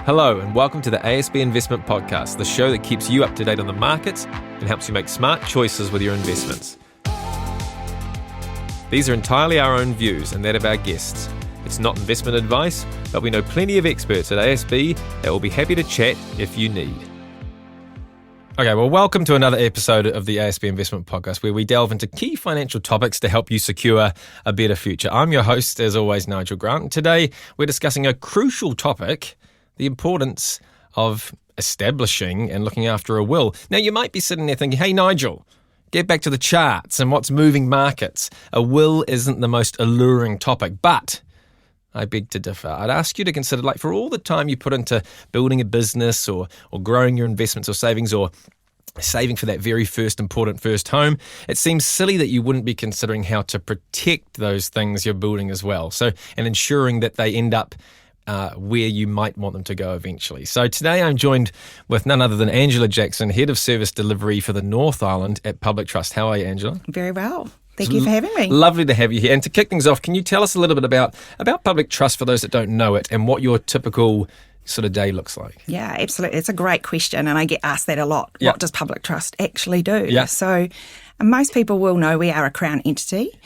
Hello and welcome to the ASB Investment Podcast, the show that keeps you up to date on the markets and helps you make smart choices with your investments. These are entirely our own views and that of our guests. It's not investment advice, but we know plenty of experts at ASB that will be happy to chat if you need. Okay, well, welcome to another episode of the ASB Investment Podcast, where we delve into key financial topics to help you secure a better future. I'm your host, as always, Nigel Grant, and today we're discussing a crucial topic: the importance of establishing and looking after a will. Now, you might be sitting there thinking, hey, Nigel, get back to the charts and what's moving markets. A will isn't the most alluring topic, but I beg to differ. I'd ask you to consider, for all the time you put into building a business or growing your investments or savings or saving for that very first important first home, it seems silly that you wouldn't be considering how to protect those things you're building as well. And ensuring that they end up where you might want them to go eventually. So today I'm joined with none other than Angela Jackson, Head of Service Delivery for the North Island at Public Trust. How are you, Angela? Very well. Thank you for having me. Lovely to have you here. And to kick things off, can you tell us a little bit about Public Trust for those that don't know it and what your typical sort of day looks like? Yeah, absolutely. It's a great question and I get asked that a lot. Yep. What does Public Trust actually do? Yeah. So most people will know we are a Crown entity.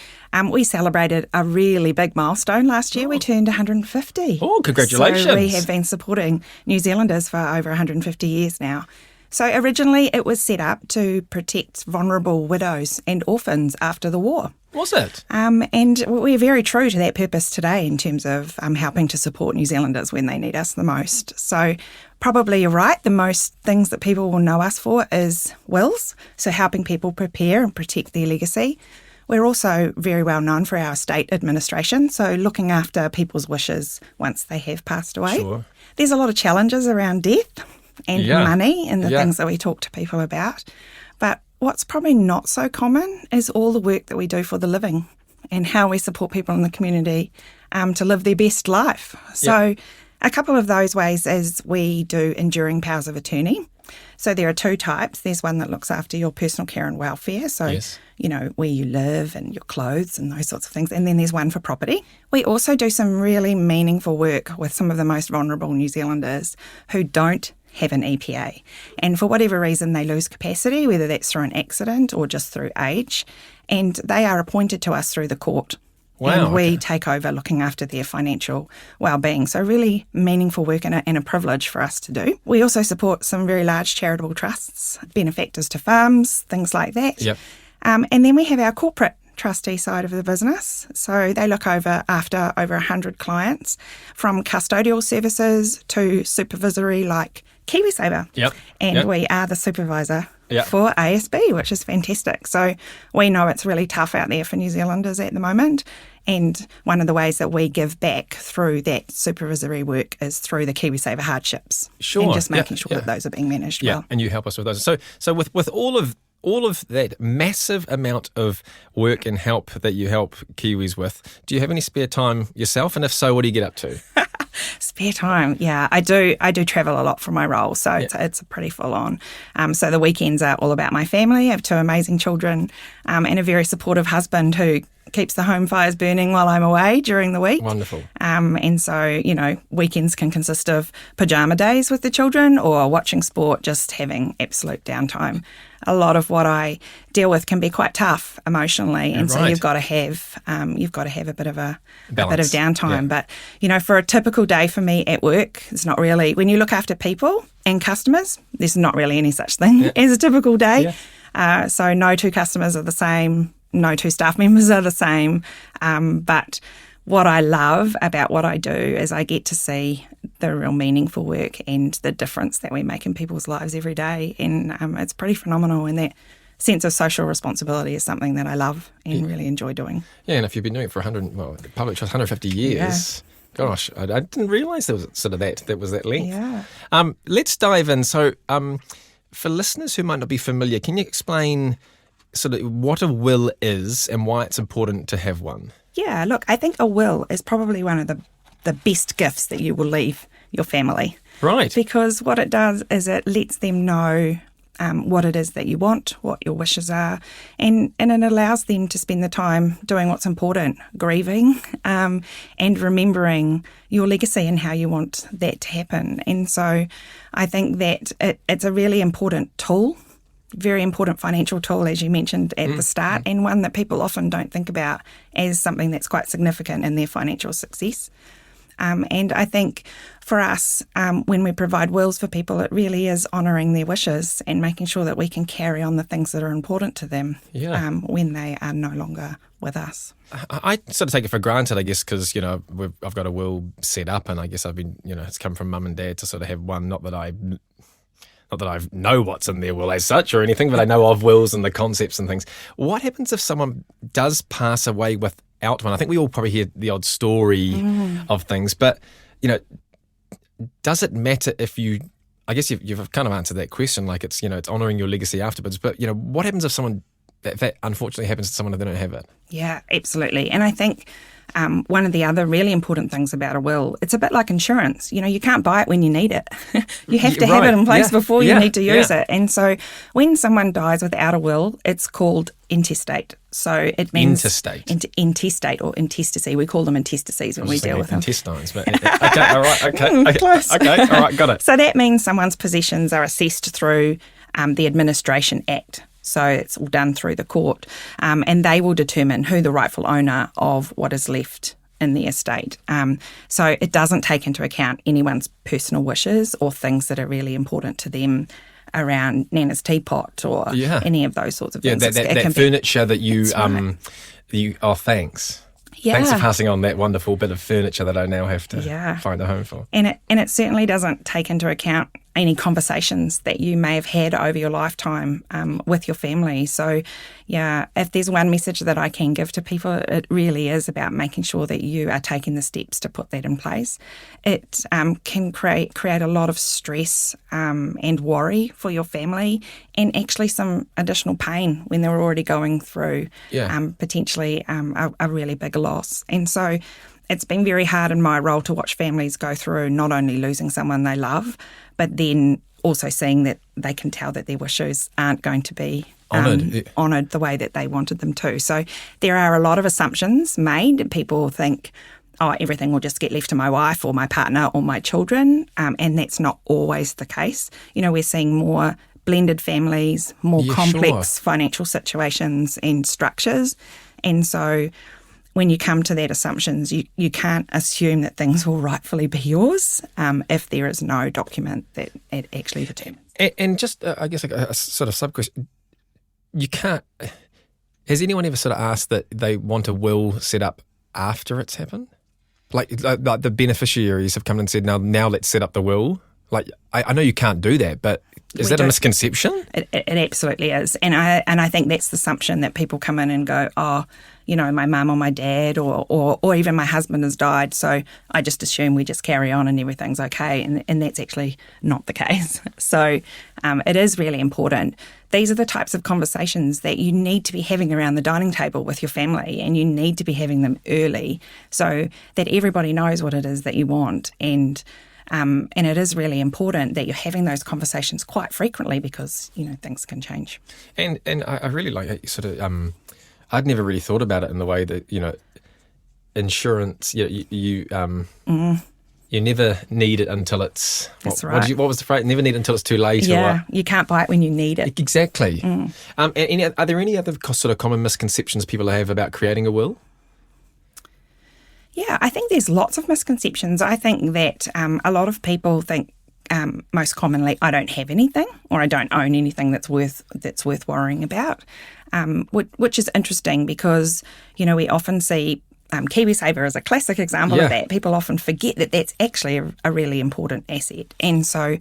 We celebrated a really big milestone last year. We turned 150. Oh, congratulations. So we have been supporting New Zealanders for over 150 years now. So originally it was set up to protect vulnerable widows and orphans after the war. Was it? And we're very true to that purpose today in terms of helping to support New Zealanders when they need us the most. So probably you're right, the most things that people will know us for is wills, so helping people prepare and protect their legacy. We're also very well known for our estate administration, so looking after people's wishes once they have passed away. Sure. There's a lot of challenges around death and money and the things that we talk to people about. But what's probably not so common is all the work that we do for the living and how we support people in the community to live their best life. So a couple of those ways is we do enduring powers of attorney. So there are two types. There's one that looks after your personal care and welfare. So, where you live and your clothes and those sorts of things. And then there's one for property. We also do some really meaningful work with some of the most vulnerable New Zealanders who don't have an EPA. And for whatever reason, they lose capacity, whether that's through an accident or just through age. And they are appointed to us through the court. Wow, and we take over looking after their financial well-being. So really meaningful work and a privilege for us to do. We also support some very large charitable trusts, benefactors to farms, things like that. Yep. And then we have our corporate trustee side of the business. So they look after over 100 clients, from custodial services to supervisory like KiwiSaver. Yep. And we are the supervisor for ASB, which is fantastic. So we know it's really tough out there for New Zealanders at the moment. And one of the ways that we give back through that supervisory work is through the KiwiSaver hardships. Sure. And just making sure that those are being managed well. And you help us with those. So with all of that massive amount of work and help that you help Kiwis with, do you have any spare time yourself? And if so, what do you get up to? Spare time, yeah, I do travel a lot for my role, so it's pretty full on. So the weekends are all about my family. I have two amazing children and a very supportive husband who keeps the home fires burning while I'm away during the week. Wonderful. And so, weekends can consist of pajama days with the children or watching sport, just having absolute downtime. A lot of what I deal with can be quite tough emotionally, and so you've got to have a bit of downtime. Yeah. But for a typical day for me at work, it's not really, when you look after people and customers, there's not really any such thing as a typical day. Yeah. So no two customers are the same, no two staff members are the same. But what I love about what I do is I get to see the real meaningful work and the difference that we make in people's lives every day. And it's pretty phenomenal. And that sense of social responsibility is something that I love and really enjoy doing. Yeah, and if you've been doing it for Public Trust, 150 years, gosh, I didn't realise there was sort of that was that length. Yeah. Let's dive in. So for listeners who might not be familiar, can you explain sort of what a will is and why it's important to have one? Yeah, look, I think a will is probably one of the best gifts that you will leave your family. Right. Because what it does is it lets them know what it is that you want, what your wishes are, and it allows them to spend the time doing what's important, grieving, and remembering your legacy and how you want that to happen. And so I think that it's a really important tool, very important financial tool, as you mentioned at the start, and one that people often don't think about as something that's quite significant in their financial success. And I think for us, when we provide wills for people, it really is honouring their wishes and making sure that we can carry on the things that are important to them when they are no longer with us. I sort of take it for granted, I guess, because, I've got a will set up, and I guess I've been, it's come from mum and dad to sort of have one, not that I know what's in their will as such or anything, but I know of wills and the concepts and things. What happens if someone does pass away without one? I think we all probably hear the odd story of things, but, does it matter if you, I guess you've kind of answered that question, like it's honouring your legacy afterwards, but, what happens if someone, that unfortunately happens to someone and they don't have it? Yeah, absolutely. And I think one of the other really important things about a will, it's a bit like insurance. You can't buy it when you need it. You have to have it in place before you need to use it. And so when someone dies without a will, it's called intestate. So it means intestate or intestacy. We call them intestacies when we deal with them. Intestines, but okay, all right, okay, close. Okay, all right, got it. So that means someone's possessions are assessed through the Administration Act. So it's all done through the court, and they will determine who the rightful owner of what is left in the estate. So it doesn't take into account anyone's personal wishes or things that are really important to them around Nana's teapot or any of those sorts of things. That furniture that you, thanks. Yeah. Thanks for passing on that wonderful bit of furniture that I now have to find a home for. And it certainly doesn't take into account any conversations that you may have had over your lifetime with your family. So, if there's one message that I can give to people, it really is about making sure that you are taking the steps to put that in place. It can create a lot of stress and worry for your family, and actually some additional pain when they're already going through potentially a really big loss. And so it's been very hard in my role to watch families go through not only losing someone they love, but then also seeing that they can tell that their wishes aren't going to be honoured the way that they wanted them to. So there are a lot of assumptions made. People think, everything will just get left to my wife or my partner or my children, and that's not always the case. We're seeing more blended families, more complex financial situations and structures. And so when you come to that assumptions, you can't assume that things will rightfully be yours if there is no document that it actually determines. And just, I guess, a sort of sub-question, you can't... Has anyone ever sort of asked that they want a will set up after it's happened? Like the beneficiaries have come and said, now let's set up the will? Like, I know you can't do that, but is that a misconception? It absolutely is. And I think that's the assumption that people come in and go, my mum or my dad or even my husband has died, so I just assume we just carry on and everything's okay. And that's actually not the case. So it is really important. These are the types of conversations that you need to be having around the dining table with your family, and you need to be having them early so that everybody knows what it is that you want. And it is really important that you're having those conversations quite frequently because, things can change. And I really like sort of, I'd never really thought about it in the way that, insurance, you never need it until it's... That's right. What was the phrase? Never need it until it's too late. Yeah, you can't buy it when you need it. Exactly. Are there any other sort of common misconceptions people have about creating a will? Yeah, I think there's lots of misconceptions. I think that a lot of people think most commonly, I don't have anything or I don't own anything that's worth worrying about, which is interesting because, we often see KiwiSaver as a classic example of that. People often forget that that's actually a really important asset. And so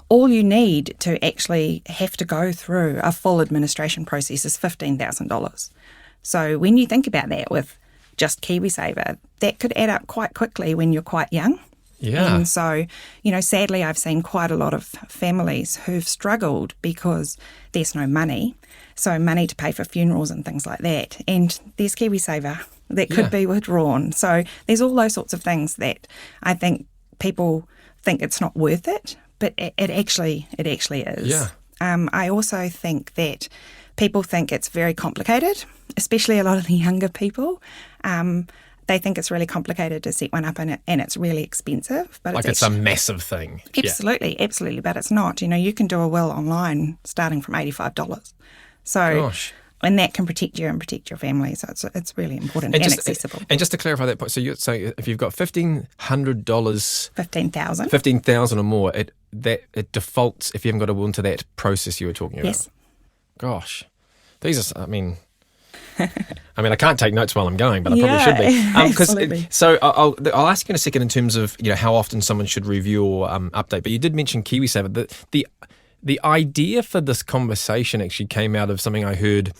all you need to actually have to go through a full administration process is $15,000. So when you think about that with just KiwiSaver, that could add up quite quickly when you're quite young. Yeah. And so, sadly, I've seen quite a lot of families who've struggled because there's no money. So money to pay for funerals and things like that. And there's KiwiSaver that could be withdrawn. So there's all those sorts of things that I think people think it's not worth it, but it actually is. Yeah. I also think that people think it's very complicated, especially a lot of the younger people. They think it's really complicated to set one up, and it's really expensive. But it's a massive thing. Absolutely, absolutely. But it's not. You can do a will online starting from $85. So, gosh. And that can protect you and protect your family. So it's really important and accessible. And just to clarify that point, so if you've got $1,500, $15,000 or more, it defaults if you haven't got a will into that process you were talking about. Yes. Gosh, these are. I can't take notes while I'm going, but I probably should be. Absolutely. So I'll ask you in a second in terms of how often someone should review or update. But you did mention KiwiSaver. The idea for this conversation actually came out of something I heard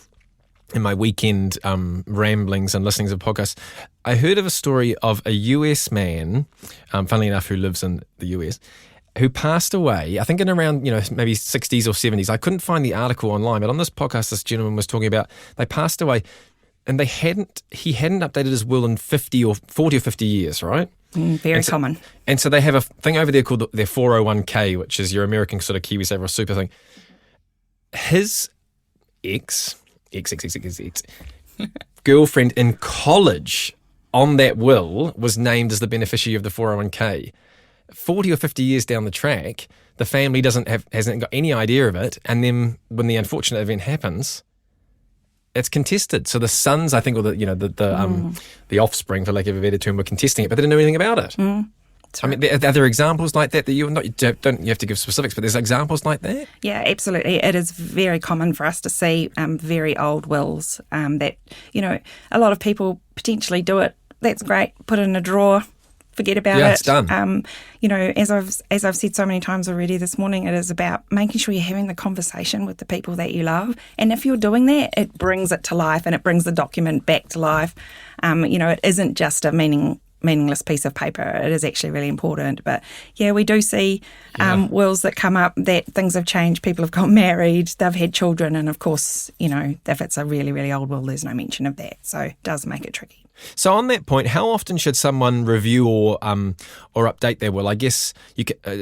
in my weekend ramblings and listening to podcasts. I heard of a story of a US man, funnily enough, who lives in the US, who passed away, I think in around, maybe 60s or 70s. I couldn't find the article online, but on this podcast, this gentleman was talking about they passed away and he hadn't updated his will in 40 or 50 years, right? Very common. And so they have a thing over there called their 401k, which is your American sort of KiwiSaver or super thing. His ex girlfriend in college on that will was named as the beneficiary of the 401k. 40 or 50 years down the track, the family hasn't got any idea of it, and then when the unfortunate event happens, it's contested. So the sons, I think, or the offspring, for lack of a better term, were contesting it, but they didn't know anything about it. Right. Are there examples like that you have to give specifics, but there's examples like that? Yeah, absolutely. It is very common for us to see very old wills that a lot of people potentially do it. That's great. Put it in a drawer. Forget about it. Yeah, it's done. As I've said so many times already this morning, it is about making sure you're having the conversation with the people that you love. And if you're doing that, it brings it to life and it brings the document back to life. It isn't just a meaningless piece of paper. It is actually really important. But yeah, we do see wills that come up that things have changed. People have got married, they've had children, and of course, if it's a really, really old will, there's no mention of that. So it does make it tricky. So on that point, how often should someone review or update their will? I guess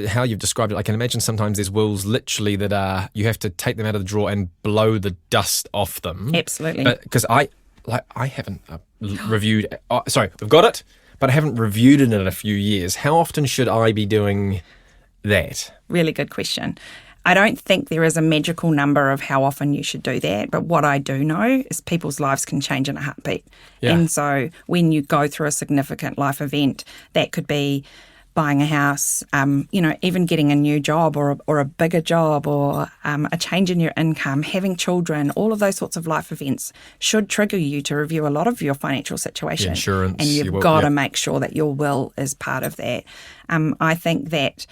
how you've described it, I can imagine sometimes there's wills literally that you have to take them out of the drawer and blow the dust off them. Absolutely. Because I haven't reviewed. We've got it, but I haven't reviewed it in a few years. How often should I be doing that? Really good question. I don't think there is a magical number of how often you should do that, but what I do know is people's lives can change in a heartbeat. Yeah. And so when you go through a significant life event, that could be buying a house, even getting a new job or a bigger job or a change in your income, having children, all of those sorts of life events should trigger you to review a lot of your financial situation. Insurance. And you've got to make sure that your will is part of that. I think that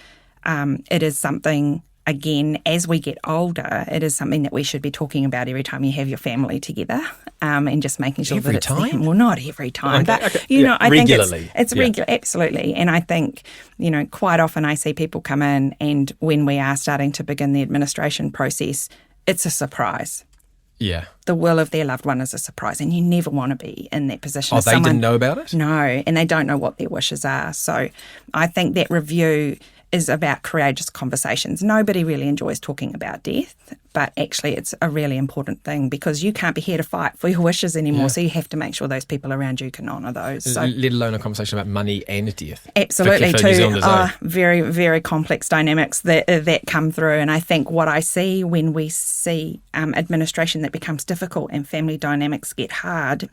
it is something... Again, as we get older, it is something that we should be talking about every time you have your family together, and just making sure that it's time? Well, not every time, but I regularly. think it's regular, absolutely. And I think quite often I see people come in, and when we are starting to begin the administration process, it's a surprise. Yeah, the will of their loved one is a surprise, and you never want to be in that position. Oh, they didn't know about it? No, and they don't know what their wishes are. So I think that review is about courageous conversations. Nobody really enjoys talking about death, but actually it's a really important thing because you can't be here to fight for your wishes anymore, so you have to make sure those people around you can honour those. So, let alone a conversation about money and death. Absolutely, too. Very, very complex dynamics that come through. And I think what I see when we see administration that becomes difficult and family dynamics get hard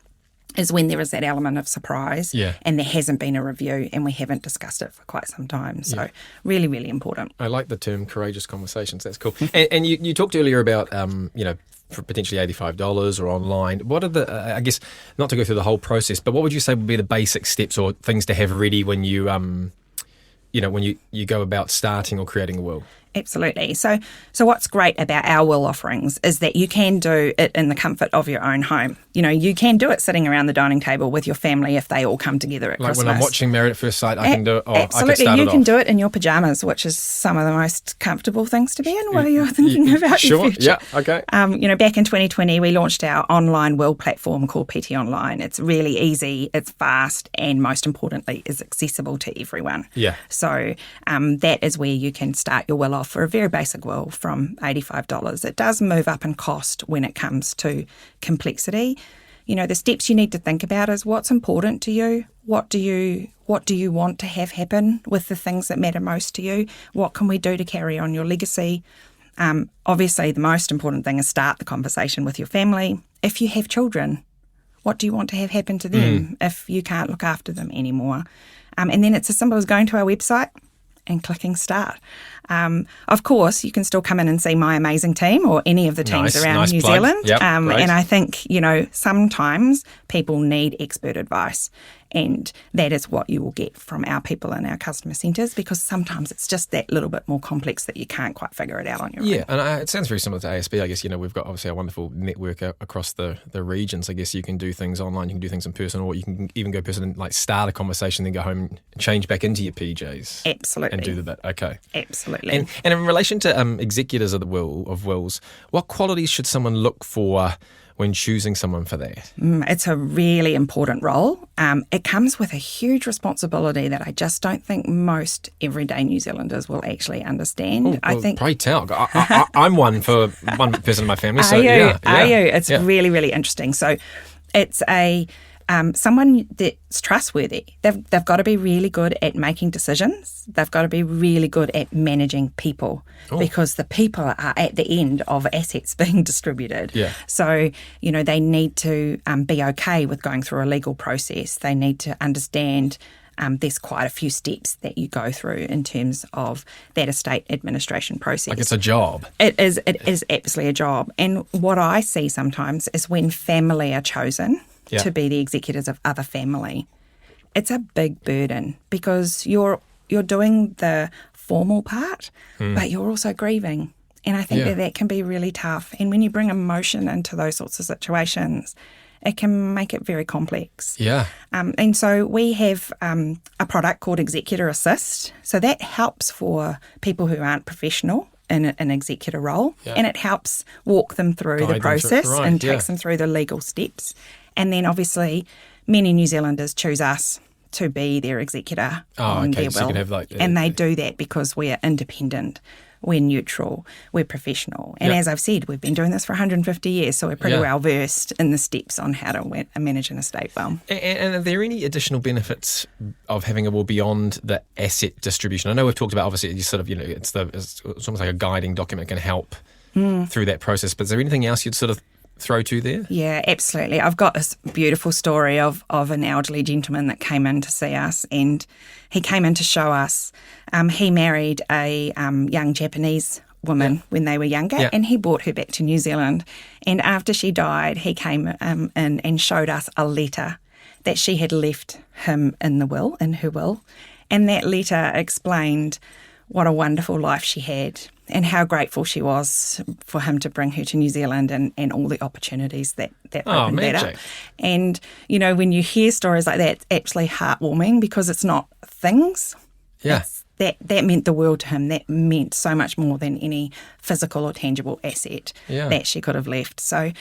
is when there is that element of surprise and there hasn't been a review and we haven't discussed it for quite some time. So really, really important. I like the term courageous conversations. That's cool. And you talked earlier about, for potentially $85 or online. What are the, I guess, not to go through the whole process, but what would you say would be the basic steps or things to have ready when you, when you go about starting or creating a will? Absolutely. So what's great about our will offerings is that you can do it in the comfort of your own home. You can do it sitting around the dining table with your family if they all come together at Christmas. Like when I'm watching Married at First Sight, I can do it. Absolutely. You can do it in your pajamas, which is some of the most comfortable things to be in while you're thinking about your future. Yeah, okay. Back in 2020, we launched our online will platform called PT Online. It's really easy, it's fast, and most importantly, is accessible to everyone. Yeah. So that is where you can start your will well, for a very basic will from $85. It does move up in cost when it comes to complexity. The steps you need to think about is what's important to you. What do you want to have happen with the things that matter most to you? What can we do to carry on your legacy? Obviously, the most important thing is start the conversation with your family. If you have children, what do you want to have happen to them if you can't look after them anymore? And then it's as simple as going to our website and clicking start. Of course, you can still come in and see my amazing team or any of the teams around New Zealand. Yep, and I think, sometimes people need expert advice. And that is what you will get from our people in our customer centres, because sometimes it's just that little bit more complex that you can't quite figure it out on your own. Yeah, and it sounds very similar to ASB. I guess, we've got obviously a wonderful network across the regions. I guess you can do things online, you can do things in person, or you can even go person and like start a conversation, then go home and change back into your PJs. Absolutely. And do the bit. Okay. Absolutely. And in relation to executors of wills, what qualities should someone look for when choosing someone for that? It's a really important role. It comes with a huge responsibility that I just don't think most everyday New Zealanders will actually understand. I think. Pray tell. I'm one for one person in my family. Are you? It's really, really interesting. So it's someone that's trustworthy. They've got to be really good at making decisions. They've got to be really good at managing people, because the people are at the end of assets being distributed. Yeah. So, they need to be okay with going through a legal process. They need to understand there's quite a few steps that you go through in terms of that estate administration process. Like it's a job. It is absolutely a job. And what I see sometimes is when family are chosen to be the executors of other family, it's a big burden, because you're doing the formal part, but you're also grieving. And I think that can be really tough. And when you bring emotion into those sorts of situations, it can make it very complex. Yeah. And so we have a product called Executor Assist. So that helps for people who aren't professional in an executor role, and it helps walk them through the process and takes them through the legal steps. And then obviously many New Zealanders choose us to be their executor on their will. So you can have and they do that because we're independent, we're neutral, we're professional. And as I've said, we've been doing this for 150 years, so we're pretty well versed in the steps on how to manage an estate will. And are there any additional benefits of having a will beyond the asset distribution? I know we've talked about, obviously, you sort of, it's almost like a guiding document that can help through that process, but is there anything else you'd sort of throw to there? Yeah, absolutely. I've got this beautiful story of an elderly gentleman that came in to see us, and he came in to show us. He married a young Japanese woman when they were younger, and he brought her back to New Zealand. And after she died, he came in and showed us a letter that she had left him in her will. And that letter explained what a wonderful life she had and how grateful she was for him to bring her to New Zealand and all the opportunities that opened that up. And, when you hear stories like that, it's actually heartwarming, because it's not things. Yeah. That meant the world to him. That meant so much more than any physical or tangible asset that she could have left. So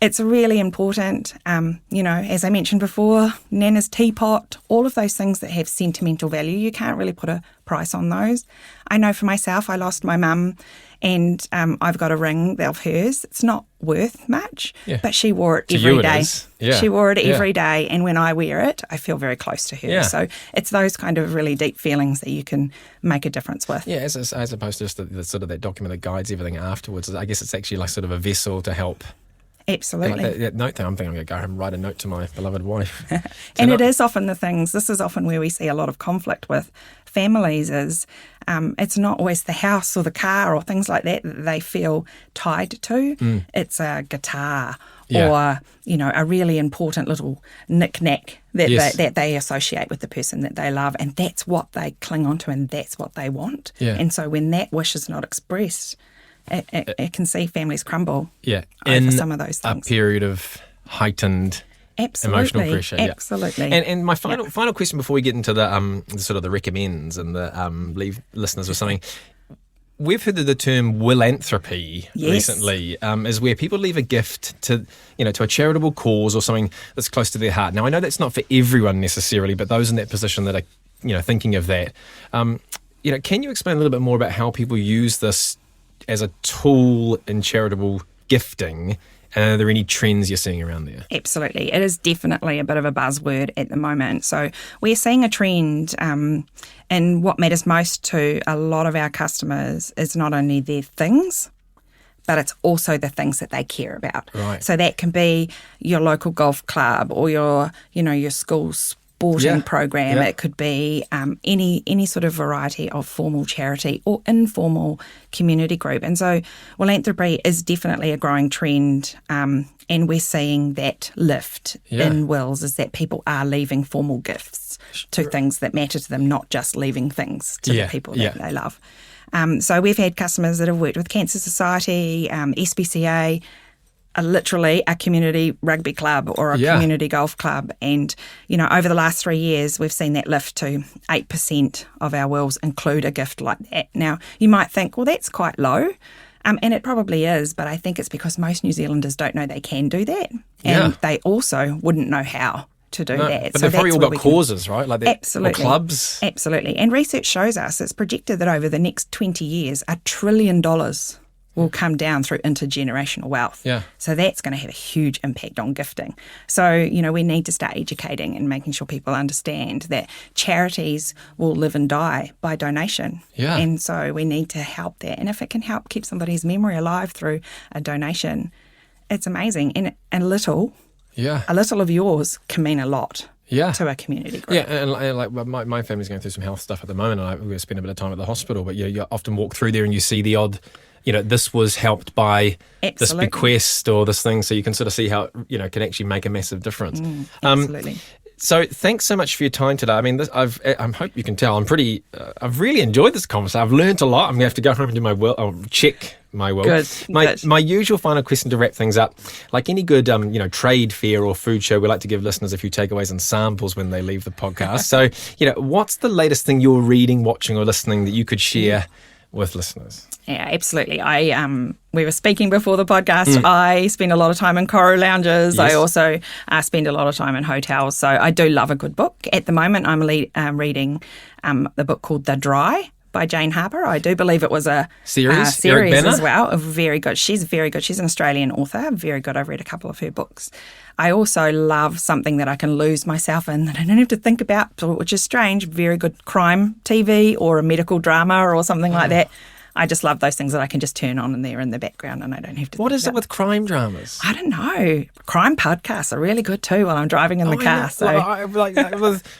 it's really important. As I mentioned before, Nana's teapot, all of those things that have sentimental value, you can't really put a price on those. I know for myself, I lost my mum, and I've got a ring of hers. It's not worth much, but she wore it every day. She wore it every day, and when I wear it, I feel very close to her. Yeah. So it's those kind of really deep feelings that you can make a difference with. Yeah, as opposed to just the sort of that document that guides everything afterwards. I guess it's actually like sort of a vessel to help. Absolutely. Like that note thing, I'm thinking I'm going to go home and write a note to my beloved wife. And it is often this is often where we see a lot of conflict with families is it's not always the house or the car or things like that they feel tied to. It's a guitar or, a really important little knick-knack that they associate with the person that they love, and that's what they cling onto and that's what they want. Yeah. And so when that wish is not expressed, it can see families crumble over some of those things. A period of heightened emotional pressure. Absolutely. And my final question before we get into the sort of the recommends and the leave listeners with something. We've heard of the term willanthropy recently, is where people leave a gift to a charitable cause or something that's close to their heart. Now, I know that's not for everyone necessarily, but those in that position that are, thinking of that. can you explain a little bit more about how people use this as a tool in charitable gifting? Are there any trends you're seeing around there? Absolutely. It is definitely a bit of a buzzword at the moment. So we're seeing a trend in what matters most to a lot of our customers is not only their things, but it's also the things that they care about. Right. So that can be your local golf club or your school sporting program. It could be any sort of variety of formal charity or informal community group. And so philanthropy is definitely a growing trend, and we're seeing that lift in wills is that people are leaving formal gifts to things that matter to them, not just leaving things to the people that they love. So we've had customers that have worked with Cancer Society, SPCA, literally a community rugby club or a community golf club. And, over the last 3 years, we've seen that lift to 8% of our wills include a gift like that. Now, you might think, well, that's quite low. And it probably is, but I think it's because most New Zealanders don't know they can do that. And they also wouldn't know how to do that. But they've probably all got causes, right? Like absolutely. Or clubs. Absolutely. And research shows us it's projected that over the next 20 years, $1 trillion will come down through intergenerational wealth. Yeah. So that's going to have a huge impact on gifting. So, we need to start educating and making sure people understand that charities will live and die by donation. Yeah. And so we need to help that. And if it can help keep somebody's memory alive through a donation, it's amazing. And a little of yours can mean a lot. To a community group. Yeah, and like my family's going through some health stuff at the moment, and we spend a bit of time at the hospital, but you often walk through there and you see the odd, this was helped by this bequest or this thing, so you can sort of see how it can actually make a massive difference. Absolutely. So thanks so much for your time today. I mean, I hope you can tell I've really enjoyed this conversation. I've learned a lot. I'm going to have to go home and do my will. I'll check my will. Good. My usual final question to wrap things up, like any good trade fair or food show, we like to give listeners a few takeaways and samples when they leave the podcast. So, what's the latest thing you're reading, watching or listening that you could share with listeners? Yeah, absolutely. We were speaking before the podcast. I spend a lot of time in Koro lounges. Yes. I also spend a lot of time in hotels. So I do love a good book. At the moment, I'm reading the book called The Dry by Jane Harper. I do believe it was a series as well. Very good. She's very good. She's an Australian author. Very good. I've read a couple of her books. I also love something that I can lose myself in that I don't have to think about, which is strange. Very good crime TV or a medical drama or something like that. I just love those things that I can just turn on and they're in the background and I don't have to. What is it with crime dramas? I don't know. Crime podcasts are really good too while I'm driving in the car. So,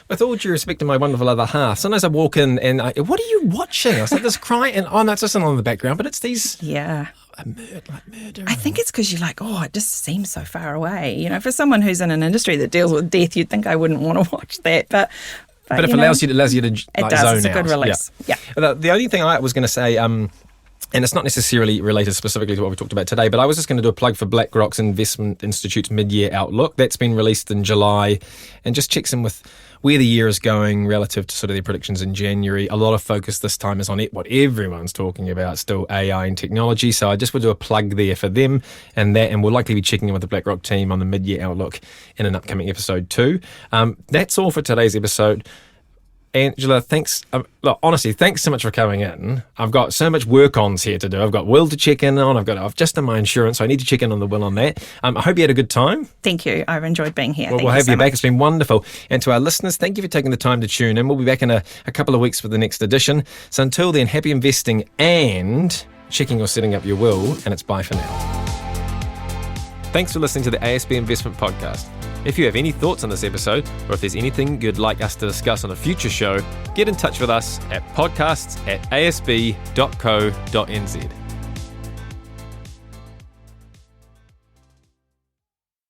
with all due respect to my wonderful other half, sometimes I walk in and what are you watching? I was like, this crime, and no, it's just on in the background, but it's these. Yeah. Murder. I think it's because you're like, it just seems so far away. For someone who's in an industry that deals with death, you'd think I wouldn't want to watch that, But if it allows you to it zone does. It's a good out. release. Yeah. The only thing I was going to say, and it's not necessarily related specifically to what we talked about today, but I was just going to do a plug for BlackRock's Investment Institute's mid-year outlook. That's been released in July, and just checks in with where the year is going relative to sort of their predictions in January. A lot of focus this time is on what everyone's talking about, still AI and technology. So I just would do a plug there for them and we'll likely be checking in with the BlackRock team on the mid-year outlook in an upcoming episode too. That's all for today's episode. Angela, thanks. Honestly, thanks so much for coming in. I've got so much work-ons here to do. I've got will to check in on. I've just done my insurance, so I need to check in on the will on that. I hope you had a good time. Thank you. I've enjoyed being here. Well, we'll have you back. It's been wonderful. And to our listeners, thank you for taking the time to tune in. We'll be back in a couple of weeks for the next edition. So until then, happy investing and checking or setting up your will. And it's bye for now. Thanks for listening to the ASB Investment Podcast. If you have any thoughts on this episode, or if there's anything you'd like us to discuss on a future show, get in touch with us at podcasts@asb.co.nz.